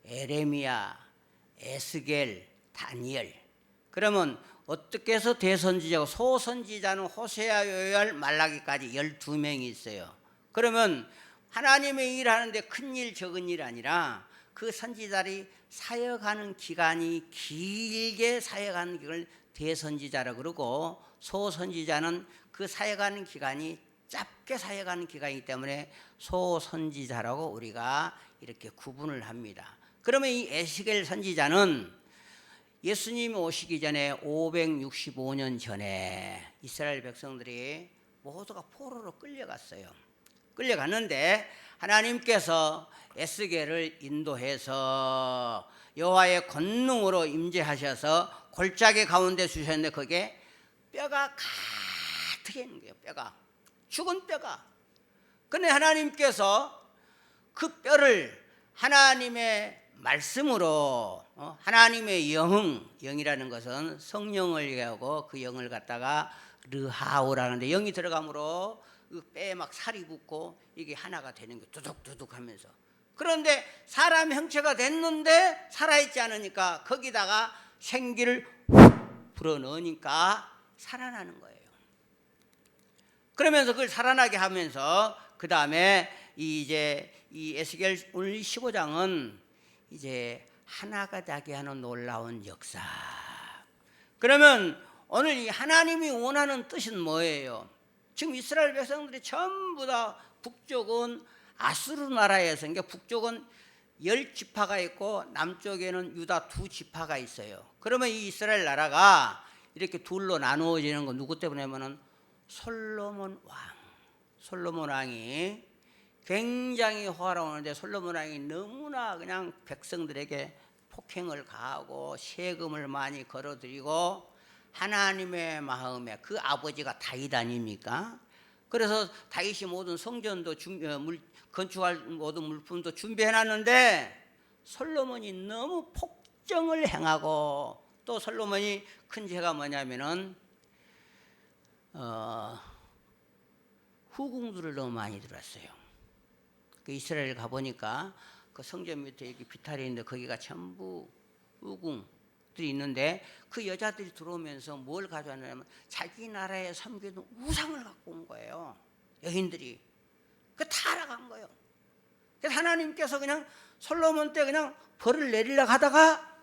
에레미야, 에스겔, 다니엘. 그러면 어떻게 해서 대선지자고, 소선지자는 호세아, 요엘, 말라기까지 12명이 있어요. 그러면 하나님의 일하는데 큰 일 적은 일 아니라 그 선지자들이 사역하는 기간이 길게 사역하는 걸 대선지자라고 그러고, 소선지자는 그 사역하는 기간이 짧게 사역하는 기간이기 때문에 소선지자라고 우리가 이렇게 구분을 합니다. 그러면 이 에스겔 선지자는 예수님이 오시기 전에 565년 전에 이스라엘 백성들이 모두가 포로로 끌려갔어요. 끌려갔는데 하나님께서 에스겔을 인도해서 여호와의 권능으로 임재하셔서 골짜기 가운데 주셨는데 그게 뼈가 가득 있는 거예요. 뼈가, 죽은 뼈가. 그런데 하나님께서 그 뼈를 하나님의 말씀으로, 하나님의 영이라는 것은 성령을 얘기하고 그 영을 갖다가 르하우라는데, 영이 들어가므로 그 뼈에 막 살이 붙고 이게 하나가 되는 게 두둑두둑 하면서. 그런데 사람 형체가 됐는데 살아있지 않으니까 거기다가 생기를 불어넣으니까 살아나는 거예요. 그러면서 그걸 살아나게 하면서 그 다음에 이제 이 에스겔 오늘 15장은 이제 하나가 되게 하는 놀라운 역사. 그러면 오늘 이 하나님이 원하는 뜻은 뭐예요? 지금 이스라엘 백성들이 전부 다 북쪽은 아수르 나라에서, 그러니까 북쪽은 10지파가 있고 남쪽에는 유다 2지파가 있어요. 그러면 이 이스라엘 나라가 이렇게 둘로 나누어지는 건 누구 때문이냐면은 솔로몬 왕. 솔로몬 왕이 굉장히 화려하는데 솔로몬 왕이 너무나 그냥 백성들에게 폭행을 가하고 세금을 많이 걸어들이고 하나님의 마음에, 그 아버지가 다윗 아닙니까? 그래서 다윗이 모든 성전도 건축할 모든 물품도 준비해놨는데 솔로몬이 너무 폭정을 행하고, 또 솔로몬이 큰 죄가 뭐냐면은 후궁들을 너무 많이 들었어요. 그 이스라엘 가보니까 그 성전 밑에 이렇게 비탈이 있는데 거기가 전부 후궁들이 있는데 그 여자들이 들어오면서 뭘 가져왔냐면 자기 나라에 섬기는 우상을 갖고 온 거예요. 여인들이. 그 다 알아간 거예요. 그래서 하나님께서 그냥 솔로몬 때 그냥 벌을 내리려고 하다가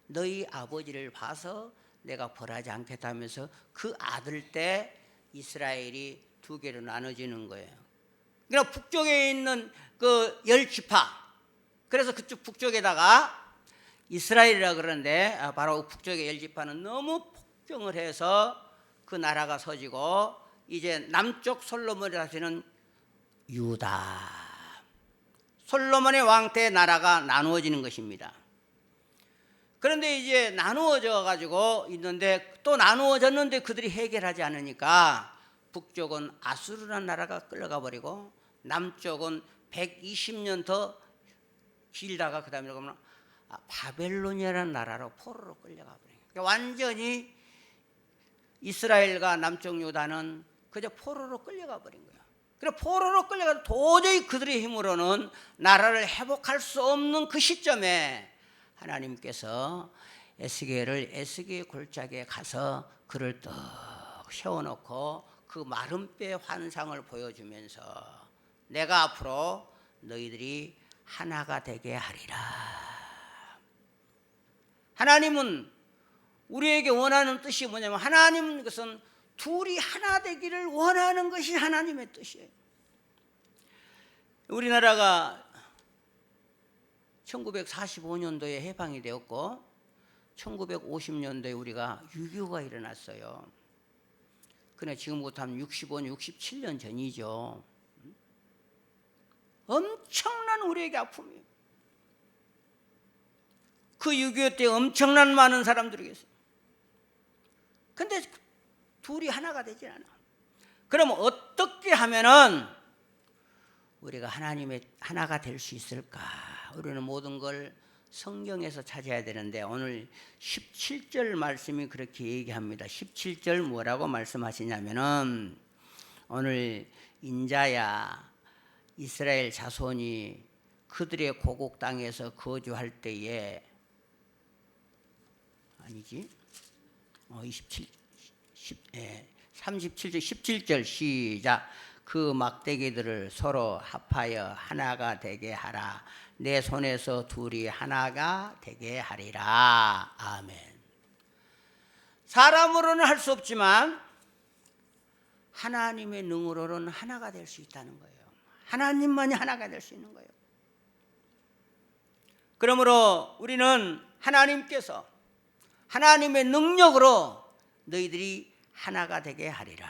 너희 아버지를 봐서 내가 벌하지 않겠다 하면서 그 아들 때 이스라엘이 2개로 나눠지는 거예요. 그러니까 북쪽에 있는 그 10지파, 그래서 그쪽 북쪽에다가 이스라엘이라 그러는데 바로 북쪽의 10지파는 너무 폭정을 해서 그 나라가 서지고 이제 남쪽 솔로몬이 다스리는 유다, 솔로몬의 왕 때 나라가 나누어지는 것입니다. 그런데 이제 나누어져 가지고 있는데, 또 나누어졌는데 그들이 해결하지 않으니까 북쪽은 아수르라는 나라가 끌려가 버리고 남쪽은 120년 더 길다가 그 다음에 그러면 바벨로니아라는 나라로 포로로 끌려가 버려요. 그러니까 완전히 이스라엘과 남쪽 유다는 그저 포로로 끌려가 버린 거예요. 그래서 포로로 끌려가서 도저히 그들의 힘으로는 나라를 회복할 수 없는 그 시점에 하나님께서 에스겔을 에스겔 골짜기에 가서 그를 떡 세워놓고 그 마른 뼈의 환상을 보여주면서 내가 앞으로 너희들이 하나가 되게 하리라. 하나님은 우리에게 원하는 뜻이 뭐냐면, 하나님은 그것은 둘이 하나 되기를 원하는 것이 하나님의 뜻이에요. 우리나라가 1945년도에 해방이 되었고 1950년도에 우리가 6.25가 일어났어요. 그래 지금부터 한 65년, 67년 전이죠. 엄청난 우리에게 아픔이에요. 그 6.25 때 엄청난 많은 사람들이 계세요. 근데 둘이 하나가 되질 않아. 그럼 어떻게 하면은 우리가 하나님의 하나가 될 수 있을까? 우리는 모든 걸 성경에서 찾아야 되는데 오늘 17절 말씀이 그렇게 얘기합니다. 17절 뭐라고 말씀하시냐면은 오늘 인자야 이스라엘 자손이 그들의 고국 땅에서 거주할 때에 아니지 37절 17절 시작. 그 막대기들을 서로 합하여 하나가 되게 하라. 내 손에서 둘이 하나가 되게 하리라. 아멘. 사람으로는 할 수 없지만 하나님의 능으로는 하나가 될 수 있다는 거예요. 하나님만이 하나가 될 수 있는 거예요. 그러므로 우리는 하나님께서 하나님의 능력으로 너희들이 하나가 되게 하리라.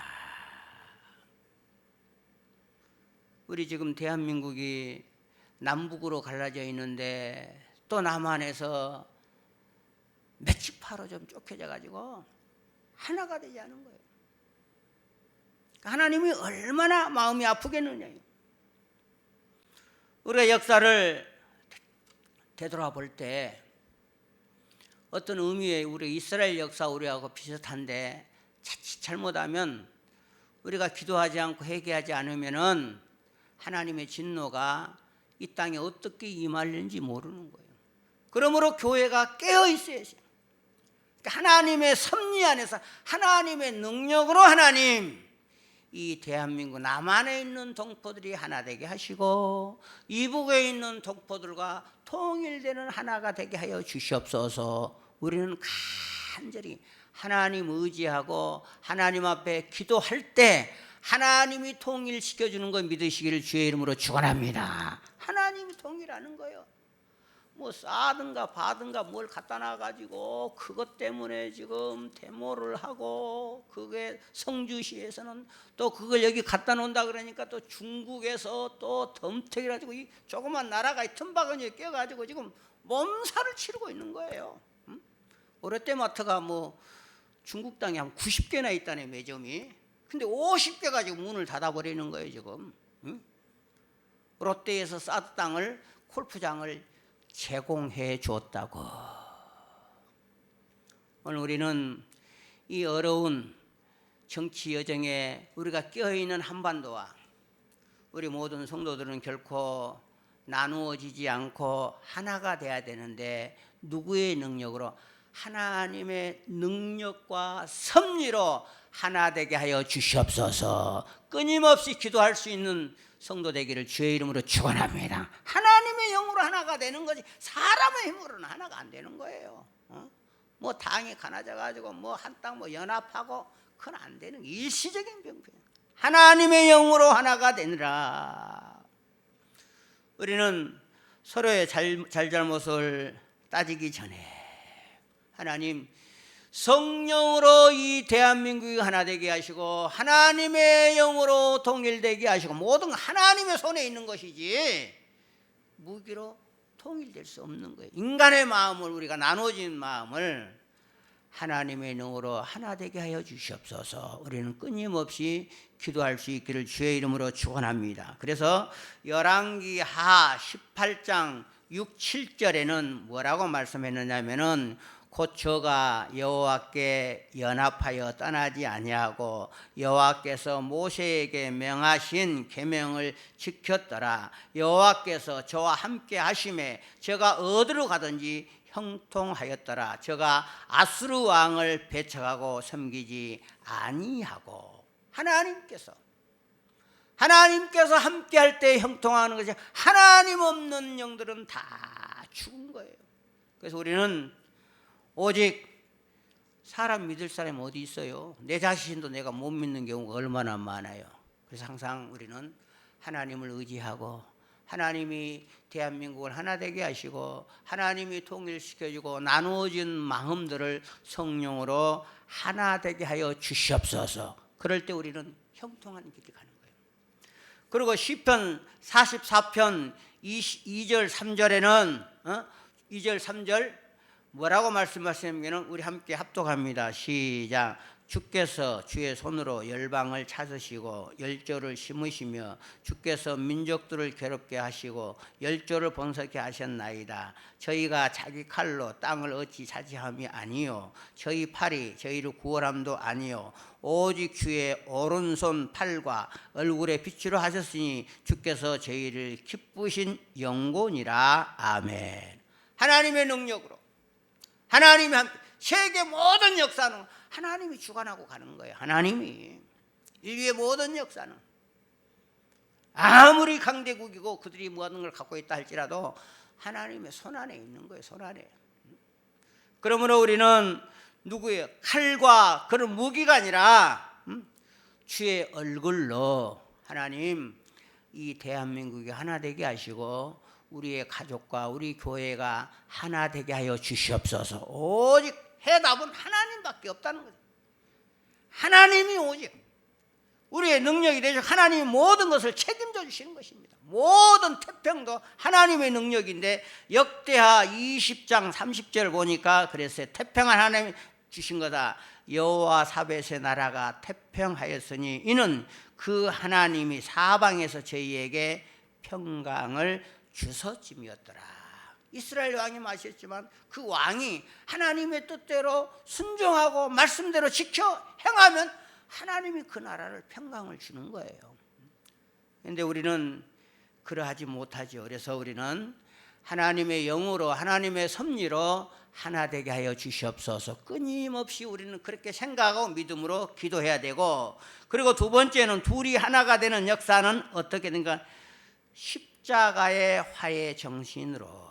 우리 지금 대한민국이 남북으로 갈라져 있는데 또 남한에서 매치파로 좀 쫓겨져 가지고 하나가 되지 않은 거예요. 하나님이 얼마나 마음이 아프겠느냐요. 우리가 역사를 되돌아볼 때 어떤 의미의 우리 이스라엘 역사 우리하고 비슷한데 자칫 잘못하면 우리가 기도하지 않고 회개하지 않으면은 하나님의 진노가 이 땅에 어떻게 임하는지 모르는 거예요. 그러므로 교회가 깨어 있어야지. 하나님의 섭리 안에서 하나님의 능력으로 하나님 이 대한민국 남한에 있는 동포들이 하나 되게 하시고 이북에 있는 동포들과 통일되는 하나가 되게 하여 주시옵소서. 우리는 간절히 하나님 의지하고 하나님 앞에 기도할 때 하나님이 통일시켜주는 거 믿으시기를 주의 이름으로 축원합니다. 하나님이 통일하는 거예요. 뭐 싸든가 받든가 뭘 갖다 놔가지고 그것 때문에 지금 데모를 하고 그게 성주시에서는 또 그걸 여기 갖다 놓는다 그러니까 또 중국에서 또 덤태기를 가지고 이 조그만 나라가 이 틈바구니에 껴가지고 지금 몸살을 치르고 있는 거예요. 롯데마트가 뭐 중국 땅에 한 90개나 있다네 매점이. 근데 50개 가지고 문을 닫아버리는 거예요 지금. 롯데에서 싸던 땅을 골프장을 제공해 줬다고. 오늘 우리는 이 어려운 정치 여정에 우리가 끼어있는 한반도와 우리 모든 성도들은 결코 나누어지지 않고 하나가 돼야 되는데 누구의 능력으로? 하나님의 능력과 섭리로 하나 되게 하여 주시옵소서. 끊임없이 기도할 수 있는 성도 되기를 주의 이름으로 축원합니다. 하나님의 영으로 하나가 되는 거지 사람의 힘으로는 하나가 안 되는 거예요. 뭐 당이 가나져 가지고 뭐 한 땅 뭐 연합하고 그건 안 되는 일시적인 병폐. 하나님의 영으로 하나가 되느라. 우리는 서로의 잘잘못을 따지기 전에 하나님 성령으로 이 대한민국이 하나 되게 하시고 하나님의 영으로 통일되게 하시고 모든 하나님의 손에 있는 것이지 무기로 통일될 수 없는 거예요. 인간의 마음을 우리가 나눠진 마음을 하나님의 영으로 하나 되게 하여 주시옵소서. 우리는 끊임없이 기도할 수 있기를 주의 이름으로 축원합니다. 그래서 열왕기하 18장 6, 7절에는 뭐라고 말씀했느냐면은 곧 저가 여호와께 연합하여 떠나지 아니하고 여호와께서 모세에게 명하신 계명을 지켰더라. 여호와께서 저와 함께 하심에 저가 어디로 가든지 형통하였더라. 저가 아수르 왕을 배척하고 섬기지 아니하고. 하나님께서 함께 할 때 형통하는 것이 하나님 없는 영들은 다 죽은 거예요. 그래서 우리는 오직 사람 믿을 사람이 어디 있어요? 내 자신도 내가 못 믿는 경우가 얼마나 많아요. 그래서 항상 우리는 하나님을 의지하고 하나님이 대한민국을 하나 되게 하시고 하나님이 통일시켜주고 나누어진 마음들을 성령으로 하나 되게 하여 주시옵소서. 그럴 때 우리는 형통한 길이 가는 거예요. 그리고 시편 44편 2절 3절에는 2절 3절 뭐라고 말씀하시냐면 우리 함께 합독합니다. 시작. 주께서 주의 손으로 열방을 찾으시고 열조를 심으시며 주께서 민족들을 괴롭게 하시고 열조를 번성케 하셨나이다. 저희가 자기 칼로 땅을 어찌 차지함이 아니요 저희 팔이 저희를 구원함도 아니요 오직 주의 오른손 팔과 얼굴에 빛으로 하셨으니 주께서 저희를 기쁘신 영혼이라. 아멘. 하나님의 능력으로 하나님이 함께 세계 모든 역사는 하나님이 주관하고 가는 거예요. 하나님이 인류의 모든 역사는 아무리 강대국이고 그들이 모든 걸 갖고 있다 할지라도 하나님의 손 안에 있는 거예요. 손 안에. 그러므로 우리는 누구예요? 칼과 그런 무기가 아니라 주의 얼굴로 하나님 이 대한민국이 하나 되게 하시고 우리의 가족과 우리 교회가 하나 되게 하여 주시옵소서. 오직 해답은 하나님밖에 없다는 거죠. 하나님이 오직 우리의 능력이 되죠. 하나님이 모든 것을 책임져 주시는 것입니다. 모든 태평도 하나님의 능력인데 역대하 20장 30절 보니까 그랬어요. 태평한 하나님이 주신 거다. 여호와 사벳의 나라가 태평하였으니 이는 그 하나님이 사방에서 저희에게 평강을 주셨음이었더라. 이스라엘 왕이 마셨지만 그 왕이 하나님의 뜻대로 순종하고 말씀대로 지켜 행하면 하나님이 그 나라를 평강을 주는 거예요. 그런데 우리는 그러하지 못하죠. 그래서 우리는 하나님의 영으로 하나님의 섭리로 하나 되게 하여 주시옵소서. 끊임없이 우리는 그렇게 생각하고 믿음으로 기도해야 되고, 그리고 두 번째는 둘이 하나가 되는 역사는 어떻게 된가? 십자가의 화해 정신으로.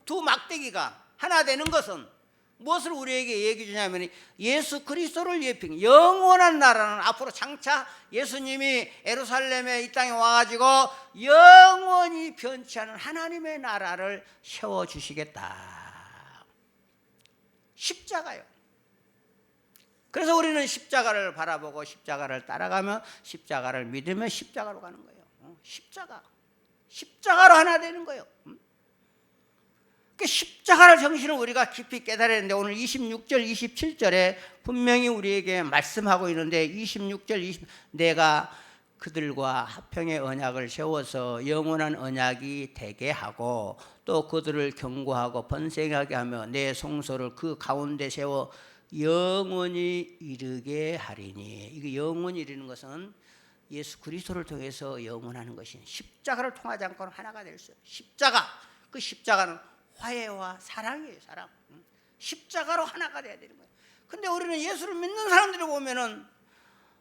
두 막대기가 하나 되는 것은 무엇을 우리에게 얘기해 주냐면 예수 그리스도를 예핑 영원한 나라는 앞으로 장차 예수님이 예루살렘에 이 땅에 와가지고 영원히 변치 않은 하나님의 나라를 세워주시겠다. 십자가요. 그래서 우리는 십자가를 바라보고 십자가를 따라가며 십자가를 믿으며 십자가로 가는 거예요. 십자가로 하나 되는 거예요. 십자가를 정신을 우리가 깊이 깨달아야 되는데 오늘 26절 27절에 분명히 우리에게 말씀하고 있는데 26절 20 내가 그들과 화평의 언약을 세워서 영원한 언약이 되게 하고 또 그들을 경고하고 번성하게 하며 내 성소를 그 가운데 세워 영원히 이르게 하리니. 이게 영원히 이르는 것은 예수 그리스도를 통해서 영원하는 것이 십자가를 통하지 않고는 하나가 될 수 없어요. 십자가, 그 십자가는 화해와 사랑이에요. 사랑. 십자가로 하나가 돼야 되는 거예요. 근데 우리는 예수를 믿는 사람들이 보면은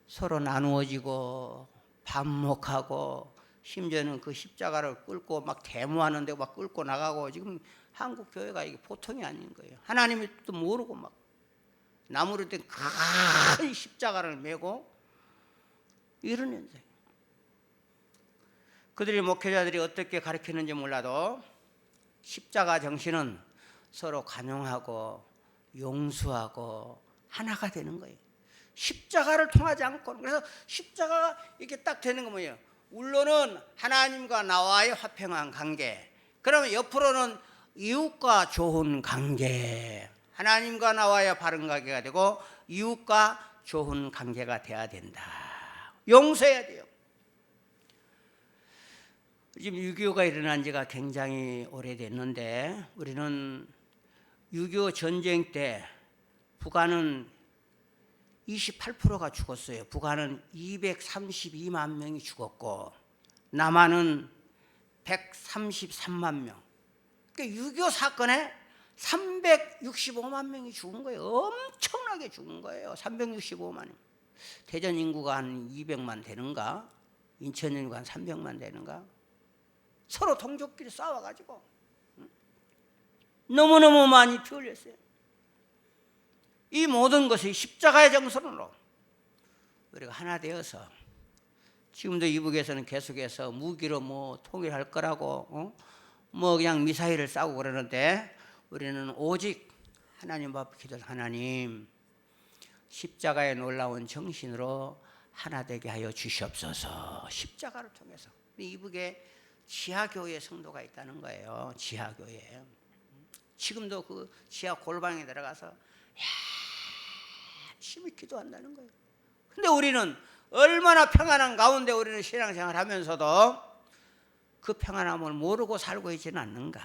서로 나누어지고 반목하고 심지어는 그 십자가를 끌고 막 데모하는데 막 끌고 나가고 지금 한국 교회가 이게 보통이 아닌 거예요. 하나님의 뜻도 모르고 막 나무로 된 큰 십자가를 메고 이러는데 그들이 목회자들이 어떻게 가르치는지 몰라도 십자가 정신은 서로 관용하고 용서하고 하나가 되는 거예요. 십자가를 통하지 않고. 그래서 십자가가 이렇게 딱 되는 거 뭐예요? 물론은 하나님과 나와의 화평한 관계, 그러면 옆으로는 이웃과 좋은 관계, 하나님과 나와의 바른 관계가 되고 이웃과 좋은 관계가 돼야 된다. 용서해야 돼요. 지금 6.25가 일어난 지가 굉장히 오래됐는데 우리는 6.25 전쟁 때 북한은 28%가 죽었어요. 북한은 232만 명이 죽었고 남한은 133만 명. 그러니까 6.25 사건에 365만 명이 죽은 거예요. 엄청나게 죽은 거예요. 365만 명. 대전 인구가 한 200만 되는가? 인천 인구가 한 300만 되는가? 서로 동족끼리 싸워가지고 너무너무 많이 피 흘렸어요. 이 모든 것이 십자가의 정신으로 우리가 하나 되어서 지금도 이북에서는 계속해서 무기로 뭐 통일할 거라고 뭐 그냥 미사일을 쏴고 그러는데 우리는 오직 하나님 앞에 기도해서 하나님 십자가의 놀라운 정신으로 하나 되게 하여 주시옵소서. 십자가를 통해서 이북에 지하교회 성도가 있다는 거예요. 지하교회. 지금도 그 지하 골방에 들어가서 열심히 기도한다는 거예요. 근데 우리는 얼마나 평안한 가운데 우리는 신앙생활 하면서도 그 평안함을 모르고 살고 있지는 않는가.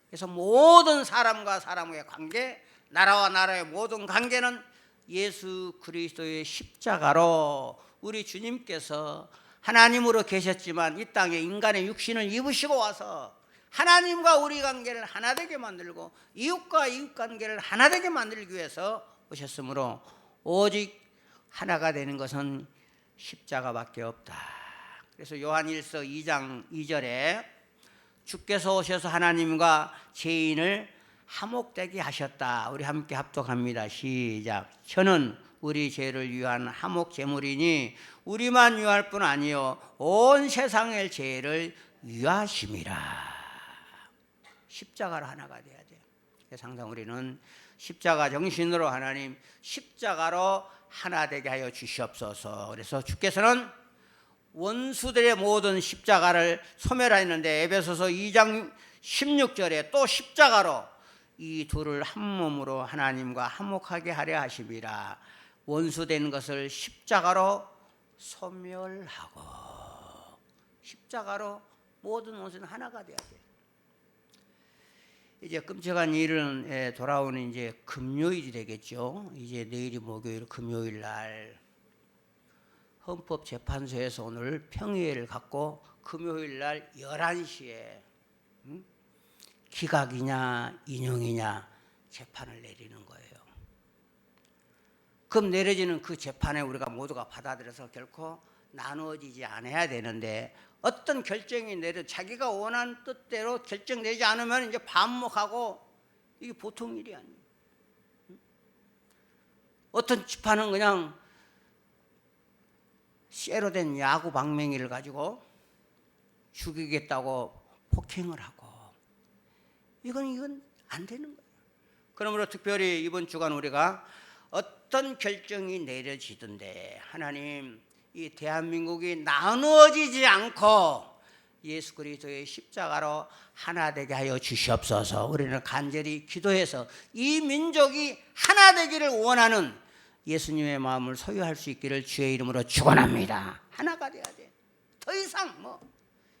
그래서 모든 사람과 사람의 관계, 나라와 나라의 모든 관계는 예수 그리스도의 십자가로 우리 주님께서 하나님으로 계셨지만 이 땅에 인간의 육신을 입으시고 와서 하나님과 우리 관계를 하나 되게 만들고 이웃과 이웃 관계를 하나 되게 만들기 위해서 오셨으므로 오직 하나가 되는 것은 십자가밖에 없다. 그래서 요한일서 2장 2절에 주께서 오셔서 하나님과 죄인을 화목되게 하셨다. 우리 함께 합독합니다. 시작. 저는 우리 죄를 위한 화목 제물이니 우리만 위할 뿐 아니요 온 세상의 죄를 위하심이라. 십자가로 하나가 돼야 돼요. 그래서 항상 우리는 십자가 정신으로 하나님 십자가로 하나 되게 하여 주시옵소서. 그래서 주께서는 원수들의 모든 십자가를 소멸하였는데 에베소서 2장 16절에 또 십자가로 이 둘을 한 몸으로 하나님과 화목하게 하려 하심이라. 원수된 것을 십자가로 소멸하고 십자가로 모든 원수는 하나가 되어야 돼요. 이제 끔찍한 일은 돌아오는 이제 금요일이 되겠죠. 이제 내일이 목요일, 금요일 날 헌법재판소에서 오늘 평의회를 갖고 금요일 날 11시에 기각이냐 인용이냐 재판을 내리는 거예요. 그럼 내려지는 그 재판에 우리가 모두가 받아들여서 결코 나누어지지 않아야 되는데 어떤 결정이 자기가 원하는 뜻대로 결정되지 않으면 이제 반목하고 이게 보통 일이 아니에요. 어떤 재판은 그냥 쇠로 된 야구 방망이를 가지고 죽이겠다고 폭행을 하고 이건 안 되는 거예요. 그러므로 특별히 이번 주간 우리가 어떤 결정이 내려지던데 하나님 이 대한민국이 나누어지지 않고 예수 그리스도의 십자가로 하나 되게 하여 주시옵소서. 우리는 간절히 기도해서 이 민족이 하나 되기를 원하는 예수님의 마음을 소유할 수 있기를 주의 이름으로 축원합니다. 하나가 돼야 돼. 더 이상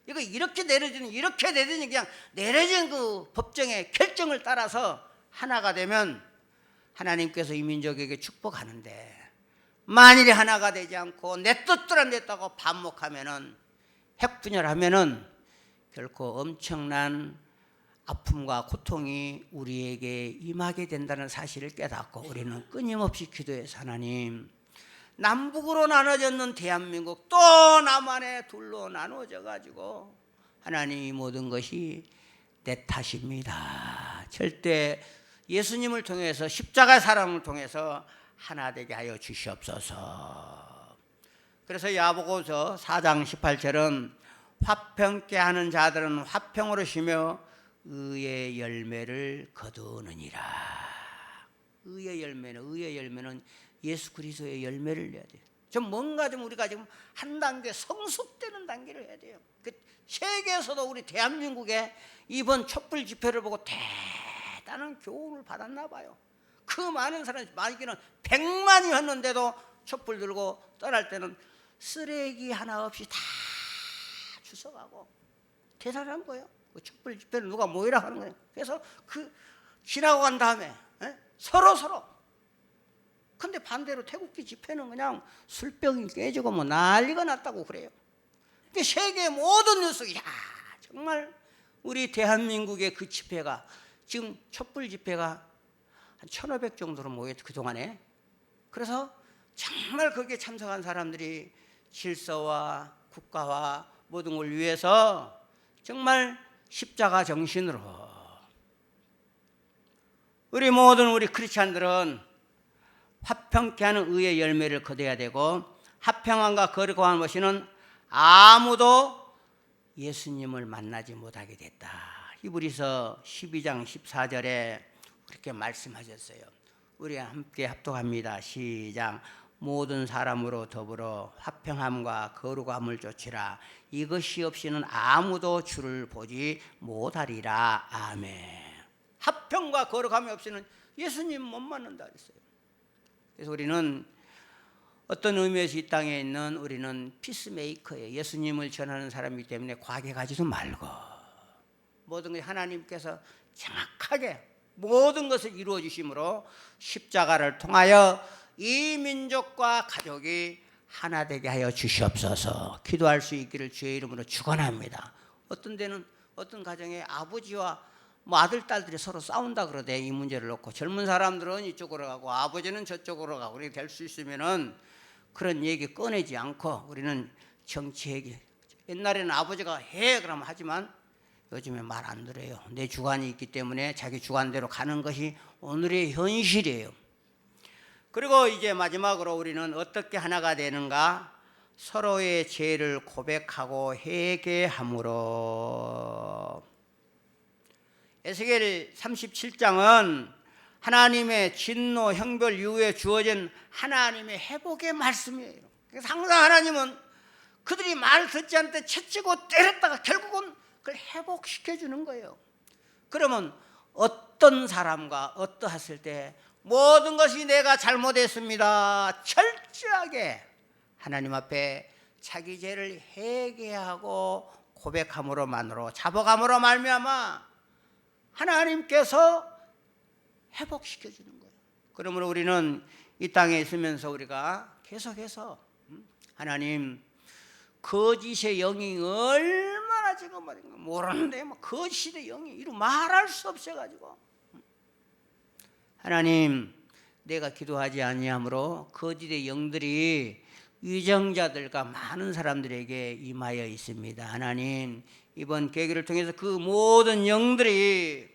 이거 이렇게 내려지는 이렇게 내려지는 그냥 내려진 그 법정의 결정을 따라서 하나가 되면 하나님께서 이 민족에게 축복하는데 만일에 하나가 되지 않고 내 뜻대로 안 됐다고 반목하면은 핵분열하면은 결코 엄청난 아픔과 고통이 우리에게 임하게 된다는 사실을 깨닫고 우리는 끊임없이 기도해서 하나님 남북으로 나눠졌는 대한민국 또 남한에 둘로 나눠져 가지고 하나님 이 모든 것이 내 탓입니다. 절대 예수님을 통해서 십자가 사랑을 통해서 하나 되게 하여 주시옵소서. 그래서 야고보서 4장 18절은 화평케 하는 자들은 화평으로 쉬며 의의 열매를 거두느니라. 의의 열매는 예수 그리스도의 열매를 내야 돼요. 좀 뭔가 좀 우리가 지금 한 단계 성숙되는 단계를 해야 돼요. 그 세계에서도 우리 대한민국의 이번 촛불 집회를 보고 대단한 교훈을 받았나 봐요. 그 많은 사람이 많기는 100만이었는데도 촛불 들고 떠날 때는 쓰레기 하나 없이 다 주워가고 대단한 거예요. 그 촛불 집회를 누가 모이라 하는 거예요. 그래서 그 지나고 간 다음에 서로 근데 반대로 태극기 집회는 그냥 술병이 깨지고 난리가 났다고 그래요. 근데 세계 모든 뉴스 정말 우리 대한민국의 그 집회가 지금 촛불 집회가 한 1,500 정도로 모였죠 그동안에. 그래서 정말 거기에 참석한 사람들이 질서와 국가와 모든 걸 위해서 정말 십자가 정신으로 우리 모든 우리 크리스찬들은 화평케 하는 의의 열매를 거둬야 되고 화평함과 거룩함을 모시는 아무도 예수님을 만나지 못하게 됐다. 히브리서 12장 14절에 그렇게 말씀하셨어요. 우리 함께 합독합니다. 시작. 모든 사람으로 더불어 화평함과 거룩함을 좇으라. 이것이 없이는 아무도 주를 보지 못하리라. 아멘. 화평과 거룩함이 없이는 예수님 못 만난다 그랬어요. 그래서 우리는 어떤 의미에서 이 땅에 있는 우리는 피스메이커예요. 예수님을 전하는 사람이기 때문에 과격하지도 말고 모든 것이 하나님께서 정확하게 모든 것을 이루어 주심으로 십자가를 통하여 이 민족과 가족이 하나 되게 하여 주시옵소서. 기도할 수 있기를 주의 이름으로 축원합니다. 어떤 데는 어떤 가정에 아버지와 아들 딸들이 서로 싸운다 그러대. 이 문제를 놓고 젊은 사람들은 이쪽으로 가고 아버지는 저쪽으로 가고 이렇게 될 수 있으면은 그런 얘기 꺼내지 않고 우리는 정치 얘기. 옛날에는 아버지가 해 그러면 하지만 요즘에 말 안 들어요. 내 주관이 있기 때문에 자기 주관대로 가는 것이 오늘의 현실이에요. 그리고 이제 마지막으로 우리는 어떻게 하나가 되는가? 서로의 죄를 고백하고 회개함으로. 에스겔 37장은 하나님의 진노 형벌 이후에 주어진 하나님의 회복의 말씀이에요. 그래서 항상 하나님은 그들이 말 듣지 않을 때 채찍고 때렸다가 결국은 그걸 회복시켜 주는 거예요. 그러면 어떤 사람과 어떠했을 때 모든 것이 내가 잘못했습니다. 철저하게 하나님 앞에 자기 죄를 회개하고 고백함으로만으로 자복함으로 말미암아 하나님께서 회복시켜 주는 거예요. 그러므로 우리는 이 땅에 있으면서 우리가 계속해서 하나님 거짓의 영이 얼마나 지금 말인가 모르는데 거짓의 영이 이루 말할 수 없어가지고 하나님 내가 기도하지 아니하므로 거짓의 영들이 위정자들과 많은 사람들에게 임하여 있습니다. 하나님 이번 계기를 통해서 그 모든 영들이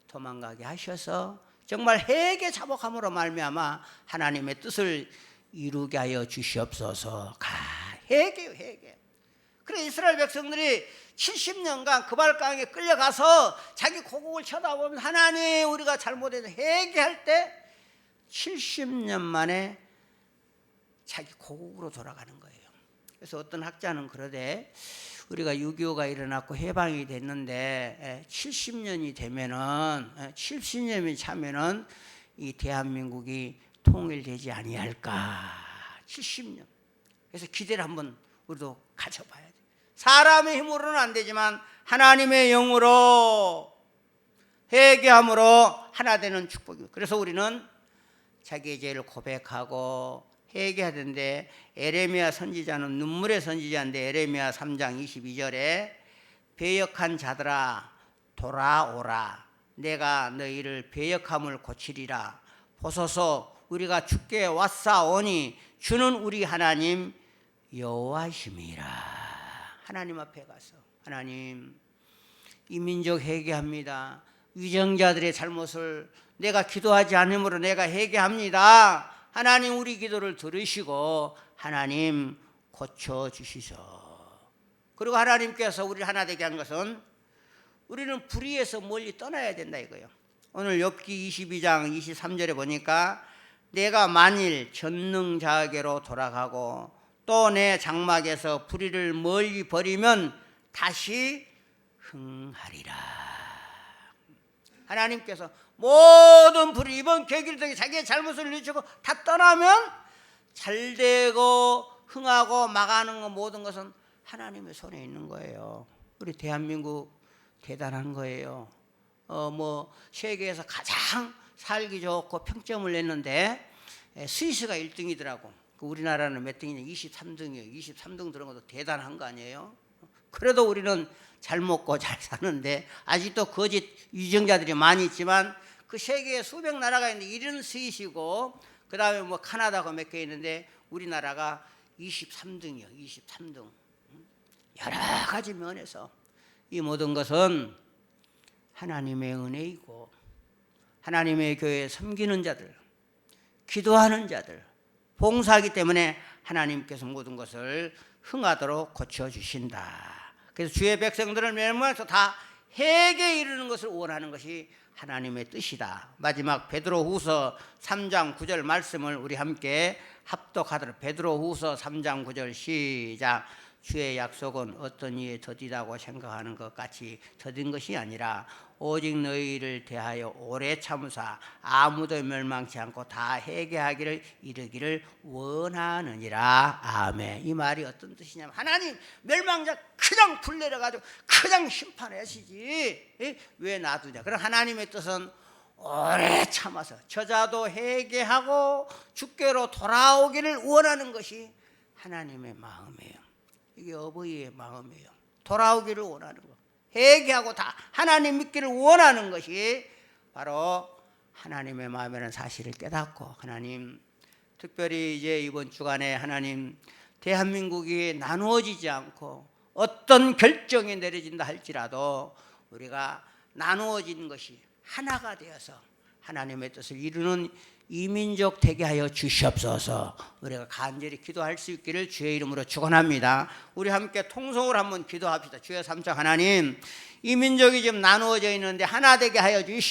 도망가게 하셔서 정말 회개 자복함으로 말미암아 하나님의 뜻을 이루게 하여 주시옵소서. 회개. 그래 이스라엘 백성들이 70년간 그발강에 끌려가서 자기 고국을 쳐다보면서 하나님 우리가 잘못해서 회개할 때 70년 만에 자기 고국으로 돌아가는 거예요. 그래서 어떤 학자는 그러되 우리가 6.25가 일어났고 해방이 됐는데 70년이 되면은 70년이 차면은 이 대한민국이 통일되지 아니할까. 70년. 그래서 기대를 한번 우리도 가져봐야 돼. 사람의 힘으로는 안 되지만 하나님의 영으로 회개함으로 하나 되는 축복입니다. 그래서 우리는 자기의 죄를 고백하고 회개하던데 에레미야 선지자는 눈물의 선지자인데 에레미야 3장 22절에 배역한 자들아 돌아오라 내가 너희를 배역함을 고치리라 보소서 우리가 주께 왔사오니 주는 우리 하나님 여호와심이라. 하나님 앞에 가서 하나님 이 민족 회개합니다. 위정자들의 잘못을 내가 기도하지 않으므로 내가 회개합니다. 하나님 우리 기도를 들으시고 하나님 고쳐주시소. 그리고 하나님께서 우리를 하나 되게 한 것은 우리는 불의에서 멀리 떠나야 된다 이거예요. 오늘 욥기 22장 23절에 보니까 내가 만일 전능자에게로 돌아가고 또 내 장막에서 불의를 멀리 버리면 다시 흥하리라. 하나님께서 모든 불의 이번 계기를 통해 자기의 잘못을 늦추고 다 떠나면 잘되고 흥하고 망하는 것 모든 것은 하나님의 손에 있는 거예요. 우리 대한민국 대단한 거예요. 세계에서 가장 살기 좋고 평점을 냈는데 스위스가 1등이더라고. 우리나라는 몇 등이냐? 23등이에요. 23등 들은 것도 대단한 거 아니에요? 그래도 우리는 잘 먹고 잘 사는데 아직도 거짓 유정자들이 많이 있지만 그 세계에 수백 나라가 있는데 1위는 스위스이고 그 다음에 카나다가 몇 개 있는데 우리나라가 23등이요. 23등. 여러 가지 면에서 이 모든 것은 하나님의 은혜이고 하나님의 교회에 섬기는 자들, 기도하는 자들, 봉사하기 때문에 하나님께서 모든 것을 흥하도록 고쳐주신다. 그래서 주의 백성들을 멸망해서 다 회개에 이르는 것을 원하는 것이 하나님의 뜻이다. 마지막 베드로후서 3장 9절 말씀을 우리 함께 합독하도록. 베드로후서 3장 9절 시작. 주의 약속은 어떤 이에 더디다고 생각하는 것 같이 더딘 것이 아니라 오직 너희를 대하여 오래 참으사 아무도 멸망치 않고 다 회개하기를 이르기를 원하느니라. 아멘. 이 말이 어떤 뜻이냐면 하나님 멸망자 그냥 불내려가지고 그냥 심판하시지 왜 놔두냐. 그럼 하나님의 뜻은 오래 참아서 저자도 회개하고 주께로 돌아오기를 원하는 것이 하나님의 마음이에요. 이게 어버이의 마음이에요. 돌아오기를 원하는 것, 회개하고 다 하나님 믿기를 원하는 것이 바로 하나님의 마음이라는 사실을 깨닫고, 하나님 특별히 이제 이번 주간에 하나님 대한민국이 나누어지지 않고 어떤 결정이 내려진다 할지라도 우리가 나누어진 것이 하나가 되어서 하나님의 뜻을 이루는 이민족 되게 하여 주시옵소서. 우리가 간절히 기도할 수 있기를 주의 이름으로 축원합니다. 우리 함께 통성으로 한번 기도합시다. 주여 삼창 하나님, 이 민족이 지금 나누어져 있는데 하나 되게 하여 주시옵소서.